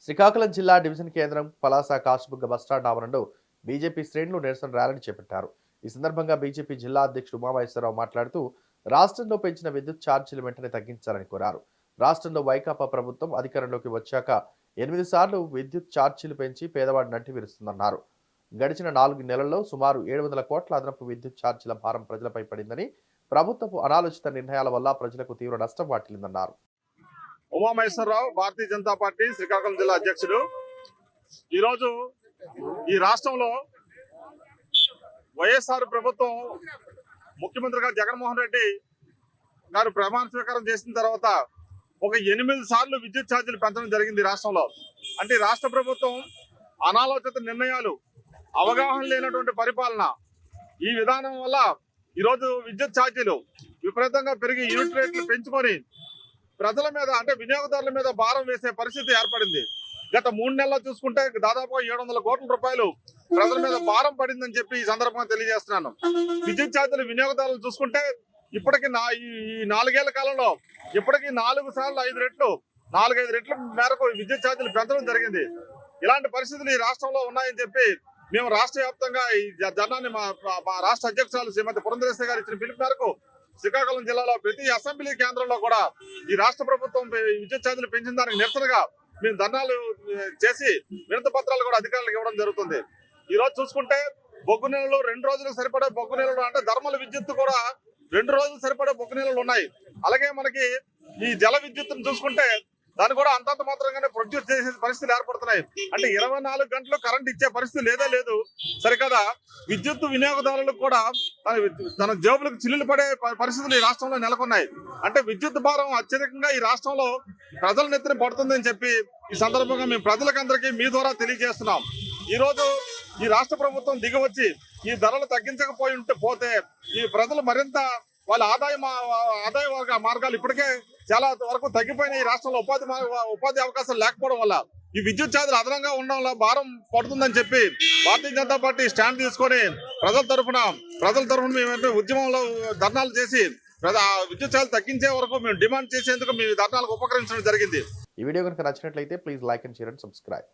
శ్రీకాకుళం జిల్లా డివిజన్ కేంద్రం పలాస కాశీబుగ్గ బస్టాండ్ ఆవరణలో బీజేపీ శ్రేణులు నిరసన ర్యాలీని చేపట్టారు. ఈ సందర్భంగా బీజేపీ జిల్లా అధ్యక్షుడు ఉమామహేశ్వరరావు మాట్లాడుతూ రాష్ట్రంలో పెంచిన విద్యుత్ ఛార్జీలు వెంటనే తగ్గించాలని కోరారు. రాష్ట్రంలో వైకాపా ప్రభుత్వం అధికారంలోకి వచ్చాక 8 సార్లు విద్యుత్ ఛార్జీలు పెంచి పేదవాడి నడ్డి విరుస్తుందన్నారు. గడిచిన 4 నెలల్లో సుమారు 700 కోట్ల అదనపు విద్యుత్ ఛార్జీల భారం ప్రజలపై పడిందని, ప్రభుత్వపు అనాలోచిత నిర్ణయాల వల్ల ప్రజలకు తీవ్ర నష్టం వాటిల్లిందన్నారు. ఉమామహేశ్వరరావు, భారతీయ జనతా పార్టీ శ్రీకాకుళం జిల్లా అధ్యక్షుడు. ఈరోజు ఈ రాష్ట్రంలో వైఎస్ఆర్ ప్రభుత్వం ముఖ్యమంత్రిగా జగన్మోహన్ రెడ్డి గారు ప్రమాణ స్వీకారం చేసిన తర్వాత ఒక 8 సార్లు విద్యుత్ ఛార్జీలు పెంచడం జరిగింది రాష్ట్రంలో. అంటే రాష్ట్ర ప్రభుత్వం అనాలోచిత నిర్ణయాలు, అవగాహన లేనటువంటి పరిపాలన, ఈ విధానం వల్ల ఈరోజు విద్యుత్ ఛార్జీలు విపరీతంగా పెరిగి యూనిట్ రేట్లు పెంచుకొని ప్రజల మీద అంటే వినియోగదారుల మీద భారం వేసే పరిస్థితి ఏర్పడింది. గత 3 నెలల్లో చూసుకుంటే దాదాపు 700 కోట్ల రూపాయలు ప్రజల మీద భారం పడిందని చెప్పి ఈ సందర్భంగా తెలియజేస్తున్నాను. విద్యుత్ ఛార్జీలు వినియోగదారులు చూసుకుంటే ఇప్పటికి ఈ 4 ఏళ్ల కాలంలో ఇప్పటికీ 4 సార్లు 4-5 రెట్ల మేరకు విద్యుత్ ఛార్జీలు పెంచడం జరిగింది. ఇలాంటి పరిస్థితులు ఈ రాష్ట్రంలో ఉన్నాయని చెప్పి మేము రాష్ట్ర వ్యాప్తంగా ఈ ధర్నాన్ని మా రాష్ట్ర అధ్యక్షురాలు శ్రీమతి పురంధరేశ్వరి గారు ఇచ్చిన పిలుపు మేరకు శ్రీకాకుళం జిల్లాలో ప్రతి అసెంబ్లీ కేంద్రంలో కూడా ఈ రాష్ట్ర ప్రభుత్వం విద్యుత్ ఛార్జీలు పెంచిన దానికి నిరసనగా మేము ధర్నాలు చేసి వినతి పత్రాలు కూడా అధికారులకు ఇవ్వడం జరుగుతుంది. ఈ రోజు చూసుకుంటే బొగ్గు నీళ్ళు 2 రోజులకు సరిపడే బొగ్గు నీళ్ళు అంటే ధర్మల విద్యుత్ కూడా 2 రోజులు సరిపడే బొగ్గు నీళ్ళు ఉన్నాయి. అలాగే మనకి ఈ జల విద్యుత్తును చూసుకుంటే దాన్ని కూడా అంతంత మాత్రంగానే ప్రొడ్యూస్ చేసే పరిస్థితులు ఏర్పడుతున్నాయి. అంటే 24 గంటలు కరెంట్ ఇచ్చే పరిస్థితి లేదు. సరికదా విద్యుత్ వినియోగదారులకు కూడా తన జేబులకు చిల్లులు పడే పరిస్థితులు ఈ రాష్ట్రంలో నెలకొన్నాయి. అంటే విద్యుత్ భారం అత్యధికంగా ఈ రాష్ట్రంలో ప్రజల నెత్తిన పడుతుందని చెప్పి ఈ సందర్భంగా మేము ప్రజలకందరికీ మీ ద్వారా తెలియజేస్తున్నాం. ఈ రోజు ఈ రాష్ట్ర ప్రభుత్వం దిగివచ్చి ఈ ధరలు తగ్గించకపోతే ఈ ప్రజలు మరింత వాళ్ళ ఆదాయ మార్గాలు ఇప్పటికే చాలా వరకు తగ్గిపోయినాయి. ఈ రాష్ట్రంలో ఉపాధి అవకాశాలు లేకపోవడం వల్ల ఈ విద్యుత్ ఛార్జీలు అదనంగా ఉండడం వల్ల భారం పడుతుందని చెప్పి భారతీయ జనతా పార్టీ స్టాండ్ తీసుకొని ప్రజల తరఫున మేము ఉద్యమంలో ధర్నాలు చేసి విద్యుత్ ఛార్జీలు తగ్గించే వరకు మేము డిమాండ్ చేసేందుకు మేము ధర్నాలకు ఉపకరించడం జరిగింది. ఈ వీడియో కనుక నచ్చినట్లయితే please like and share and subscribe.